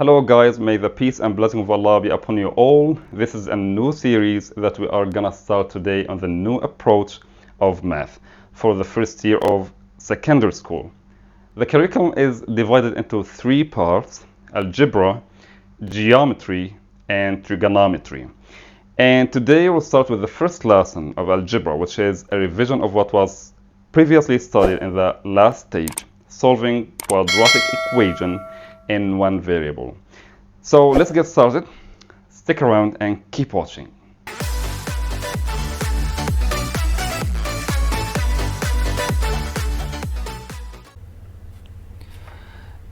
Hello guys, may the peace and blessing of Allah be upon you all. This is a new series that we are gonna start today on the new approach of math for the first year of secondary school. The curriculum is divided into three parts: algebra, geometry, and trigonometry. And today we'll start with the first lesson of algebra, which is a revision of what was previously studied in the last stage, solving quadratic equation in one variable. So let's get started. Stick around and keep watching.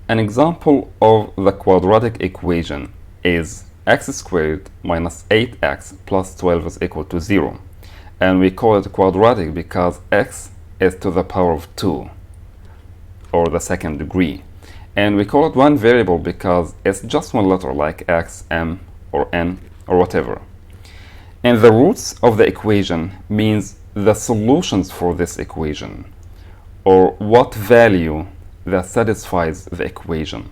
An example of the quadratic equation is x squared minus 8x plus 12 is equal to 0. And we call it quadratic because x is to the power of 2, or the second degree. And we call it one variable because it's just one letter, like x, m, or n, or whatever. And the roots of the equation means the solutions for this equation, or what value that satisfies the equation.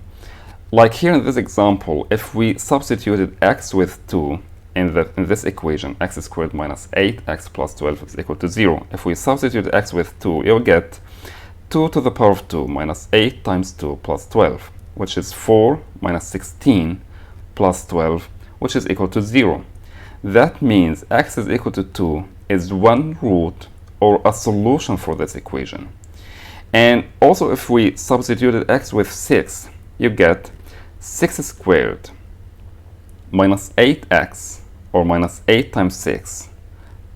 Like here in this example, if we substituted x with 2 in this equation, x squared minus 8x plus 12 is equal to 0. If we substitute x with 2, you'll get 2 to the power of 2 minus 8 times 2 plus 12, which is 4 minus 16 plus 12, which is equal to 0. That means x is equal to 2 is one root or a solution for this equation. And also if we substituted x with 6, you get 6 squared minus 8x, or minus 8 times 6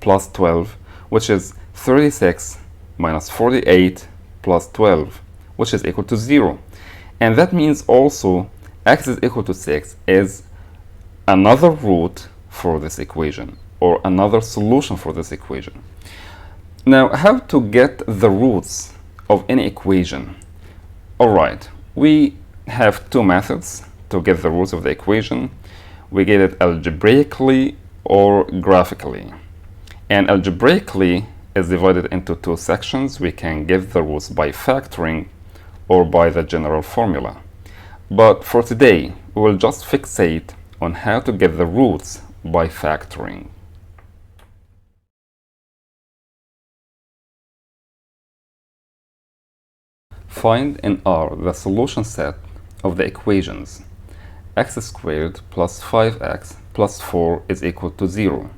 plus 12, which is 36 minus 48 plus 12, which is equal to 0. And that means also x is equal to 6 is another root for this equation, or another solution for this equation. Now, how to get the roots of any equation? Alright, we have two methods to get the roots of the equation. We get it algebraically or graphically. And algebraically is divided into two sections. We can get the roots by factoring or by the general formula. But for today, we will just fixate on how to get the roots by factoring. Find in R the solution set of the equations x squared plus 5x plus 4 is equal to 0.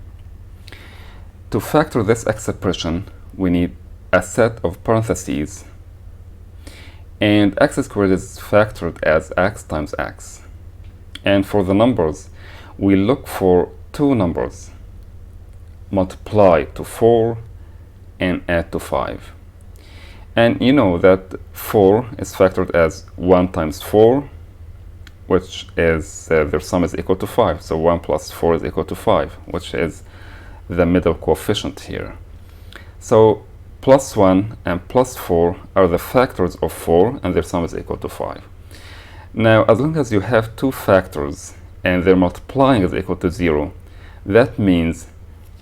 To factor this expression, we need a set of parentheses, and x squared is factored as x times x. And for the numbers, we look for two numbers, multiply to 4 and add to 5. And you know that 4 is factored as 1 times 4, which is their sum is equal to 5. So 1 plus 4 is equal to 5, which is the middle coefficient here. So plus 1 and plus 4 are the factors of 4, and their sum is equal to 5. Now, as long as you have two factors and their multiplying is equal to 0, that means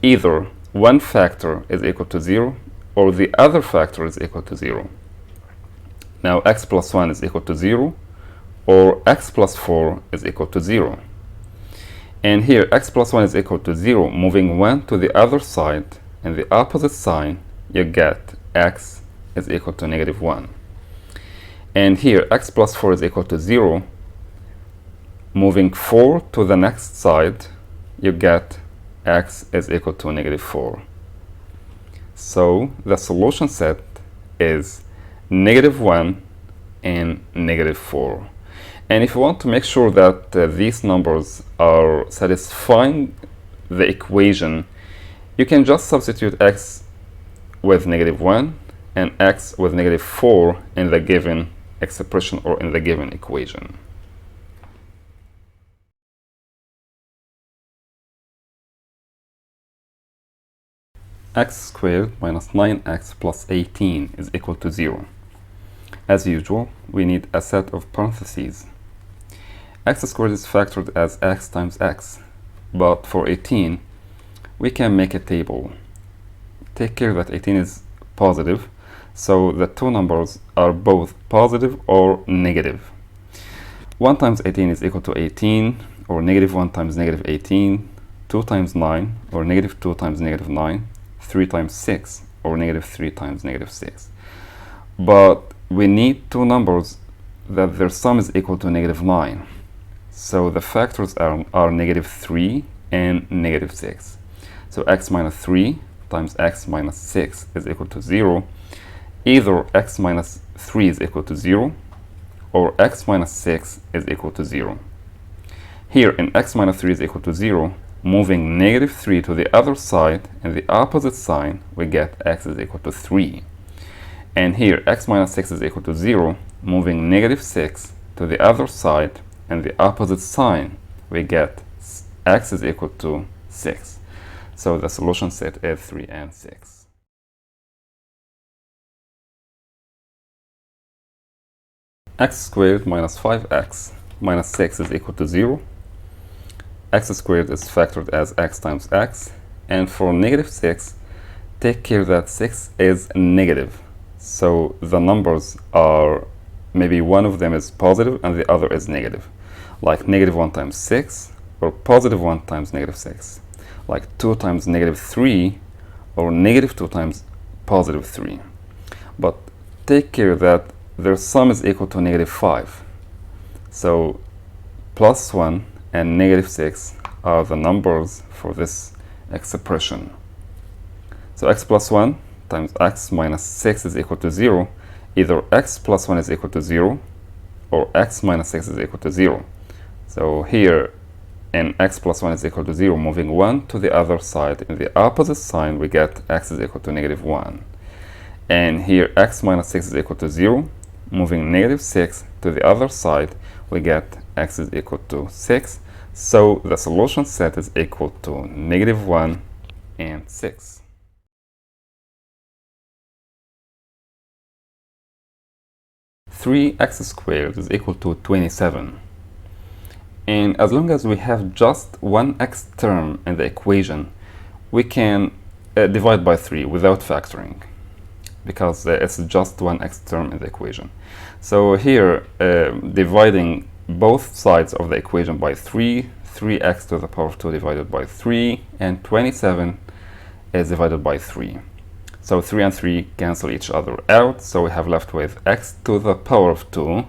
either one factor is equal to 0 or the other factor is equal to 0. Now, x plus 1 is equal to 0, or x plus 4 is equal to 0. And here, x plus 1 is equal to 0. Moving 1 to the other side and the opposite sign, you get x is equal to negative 1. And here, x plus 4 is equal to 0. Moving 4 to the next side, you get x is equal to negative 4. So the solution set is negative 1 and negative 4. And if you want to make sure that these numbers are satisfying the equation, you can just substitute x with negative 1 and x with negative 4 in the given expression or in the given equation. X squared minus 9x plus 18 is equal to 0. As usual, we need a set of parentheses. X squared is factored as x times x, but for 18, we can make a table. Take care that 18 is positive, so the two numbers are both positive or negative. 1 times 18 is equal to 18, or negative 1 times negative 18, 2 times 9, or negative 2 times negative 9, 3 times 6, or negative 3 times negative 6. But we need two numbers that their sum is equal to negative 9. So the factors are negative 3 and negative 6. So x minus 3 times x minus 6 is equal to 0. Either x minus 3 is equal to 0, or x minus 6 is equal to 0. Here, in x minus 3 is equal to 0, moving negative 3 to the other side and the opposite sign, we get x is equal to 3. And here, x minus 6 is equal to 0, moving negative 6 to the other side and the opposite sign, we get x is equal to 6. So the solution set is 3 and 6. X squared minus 5x minus 6 is equal to 0. X squared is factored as x times x. And for negative 6, take care that 6 is negative. So the numbers are, maybe one of them is positive and the other is negative. Like negative 1 times 6, or positive 1 times negative 6. Like 2 times negative 3, or negative 2 times positive 3. But take care that their sum is equal to negative 5. So plus 1 and negative 6 are the numbers for this expression. So x plus 1 times x minus 6 is equal to 0. Either x plus 1 is equal to 0, or x minus 6 is equal to 0. So here, in x plus 1 is equal to 0, moving 1 to the other side, in the opposite sign, we get x is equal to negative 1. And here, x minus 6 is equal to 0, moving negative 6 to the other side, we get x is equal to 6. So the solution set is equal to negative 1 and 6. Three x squared is equal to 27. And as long as we have just one x term in the equation, we can divide by 3 without factoring, because it's just one x term in the equation. So here, dividing both sides of the equation by 3, 3x to the power of 2 divided by 3, and 27 is divided by 3. So 3 and 3 cancel each other out, so we have left with x to the power of 2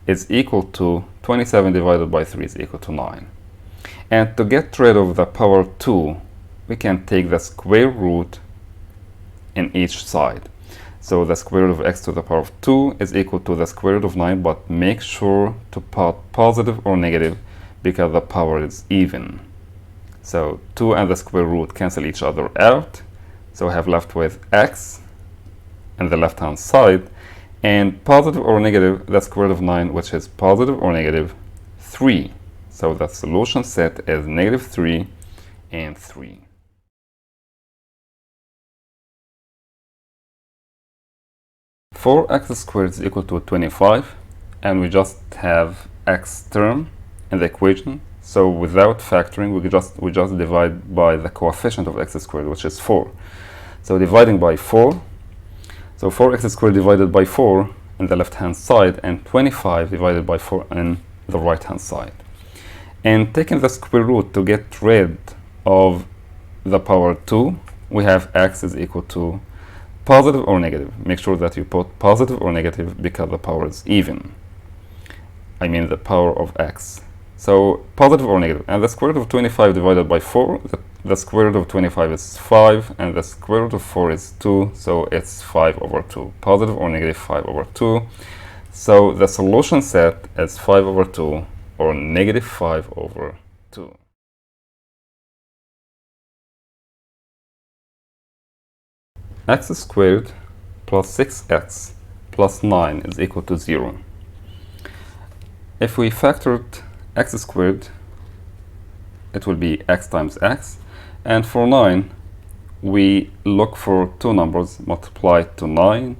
is equal to 27 divided by 3 is equal to 9. And to get rid of the power 2, we can take the square root in each side. So the square root of x to the power of 2 is equal to the square root of 9, but make sure to put positive or negative because the power is even. So 2 and the square root cancel each other out. So we have left with x on the left hand side, and positive or negative the square root of 9, which is positive or negative 3. So the solution set is negative 3 and 3. For x squared is equal to 25, and we just have x term in the equation. So without factoring, we just divide by the coefficient of x squared, which is 4. So dividing by 4, so 4x squared divided by 4 in the left hand side, and 25 divided by 4 in the right hand side. And taking the square root to get rid of the power 2, we have x is equal to positive or negative. Make sure that you put positive or negative because the power is even. I mean the power of x. So positive or negative. And the square root of 25 divided by 4, the square root of 25 is 5, and the square root of 4 is 2, so it's 5 over 2. Positive or negative 5 over 2. So the solution set is 5 over 2, or negative 5 over 2. X squared plus 6x plus 9 is equal to 0. If we factored x squared, it will be x times x. And for 9, we look for two numbers, multiply to 9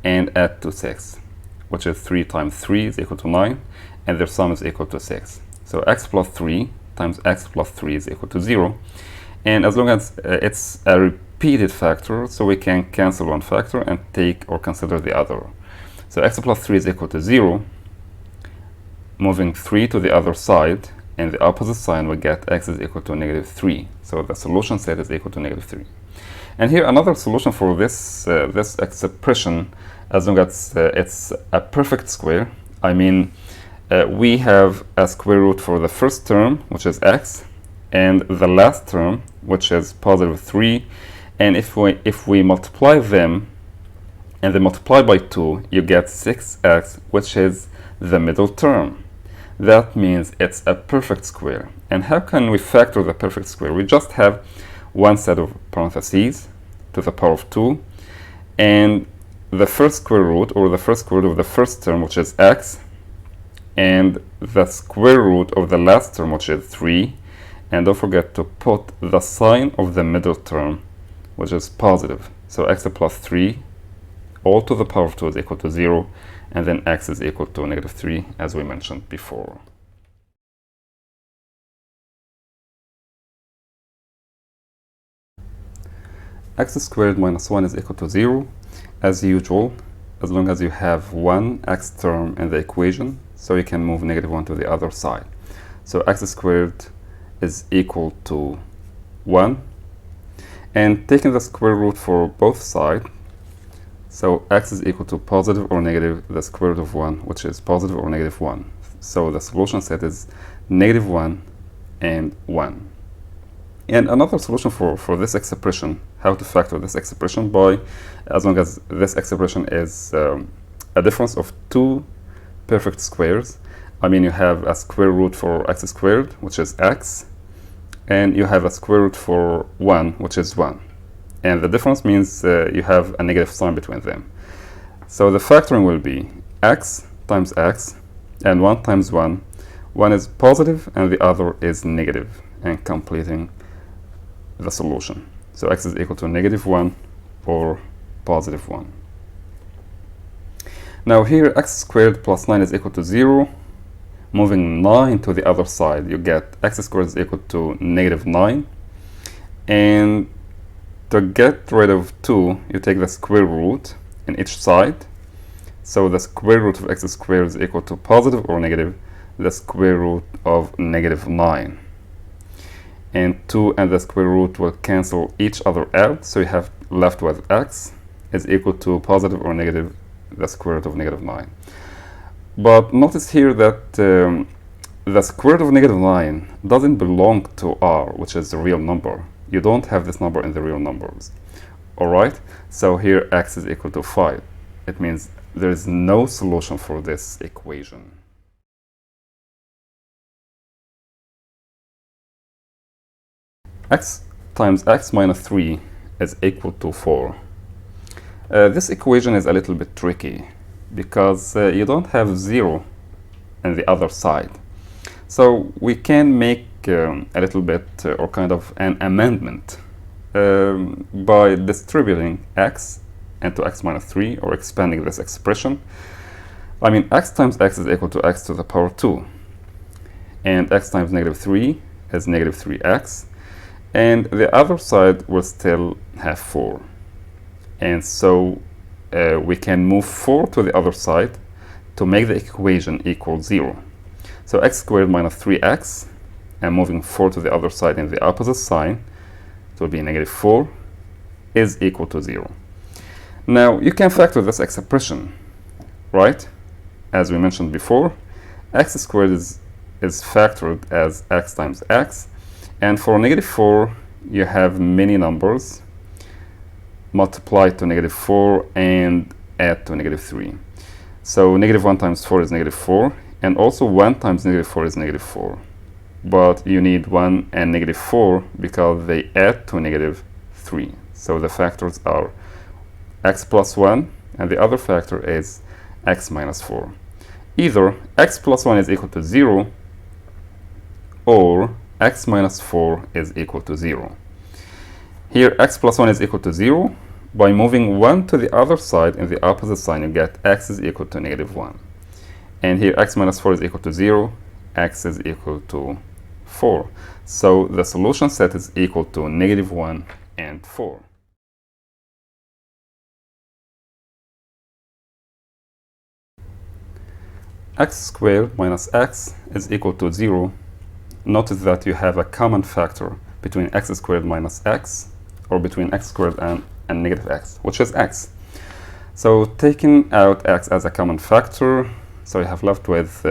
and add to 6, which is 3 times 3 is equal to 9, and their sum is equal to 6. So x plus 3 times x plus 3 is equal to 0. And as long as it's a repeated factor, so we can cancel one factor and take or consider the other. So x plus 3 is equal to 0. moving 3 to the other side, in the opposite sign we get x is equal to negative 3. So the solution set is equal to negative 3. And here another solution for this this expression, as long as it's a perfect square. I mean, we have a square root for the first term, which is x, and the last term, which is positive 3. And if we multiply them and they multiply by 2, you get 6x, which is the middle term. That means it's a perfect square. And how can we factor the perfect square? We just have one set of parentheses to the power of 2, and the first square root, or the first square root of the first term, which is x, and the square root of the last term, which is 3. And don't forget to put the sign of the middle term, which is positive. So x plus 3 all to the power of 2 is equal to 0, and then x is equal to negative 3, as we mentioned before. X squared minus 1 is equal to 0, as usual, as long as you have one x term in the equation, so you can move negative 1 to the other side. So x squared is equal to 1, and taking the square root for both sides, so x is equal to positive or negative the square root of 1, which is positive or negative 1. So the solution set is negative 1 and 1. And another solution for this expression, how to factor this expression, by as long as this expression is a difference of two perfect squares. I mean, you have a square root for x squared, which is x, and you have a square root for 1, which is 1. And the difference means you have a negative sign between them. So the factoring will be x times x, and 1 times 1. One is positive and the other is negative, and completing the solution. So x is equal to negative 1 or positive 1. Now here x squared plus 9 is equal to 0. Moving 9 to the other side, you get x squared is equal to negative 9. And to get rid of 2, you take the square root in each side. So the square root of x squared is equal to positive or negative the square root of negative 9. And 2 and the square root will cancel each other out, so you have left with x is equal to positive or negative the square root of negative 9. But notice here that the square root of negative 9 doesn't belong to r, which is the real number. You don't have this number in the real numbers. Alright, so here x is equal to 5. It means there is no solution for this equation. X times x minus 3 is equal to 4. This equation is a little bit tricky because you don't have 0 on the other side. So we can make a little bit or kind of an amendment by distributing x into x minus 3, or expanding this expression. I mean, x times x is equal to x to the power 2, and x times negative 3 is negative 3x, and the other side will still have 4. And so we can move 4 to the other side to make the equation equal 0. So x squared minus 3x, and moving 4 to the other side in the opposite sign, it will be negative 4, is equal to 0. Now you can factor this expression, right? As we mentioned before, x squared is factored as x times x, and for negative 4 you have many numbers multiply to negative 4 and add to negative 3. So negative 1 times 4 is negative 4, and also 1 times negative 4 is negative 4. But you need 1 and negative 4 because they add to negative 3. So the factors are x plus 1, and the other factor is x minus 4. Either x plus 1 is equal to 0, or x minus 4 is equal to 0. Here x plus 1 is equal to 0. By moving 1 to the other side in the opposite sign, you get x is equal to negative 1. And here x minus 4 is equal to 0, x is equal to 4. So the solution set is equal to negative 1 and 4. x squared minus x is equal to 0, notice that you have a common factor between x squared minus x, or between x squared and negative x, which is x. So taking out x as a common factor, so you have left with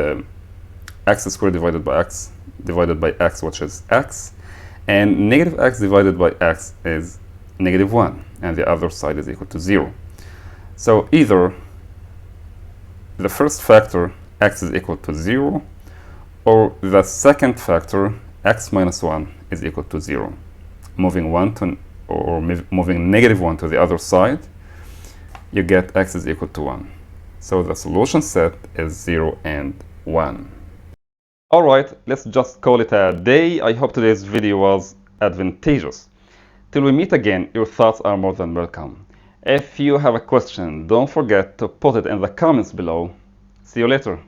x squared divided by x, which is x, and negative x divided by x is negative 1, and the other side is equal to 0. So either the first factor, x is equal to 0, or the second factor, x minus 1, is equal to 0. Moving moving negative 1 to the other side, you get x is equal to 1. So the solution set is 0 and 1. Alright, let's just call it a day. I hope today's video was advantageous. Till we meet again, your thoughts are more than welcome. If you have a question, don't forget to put it in the comments below. See you later.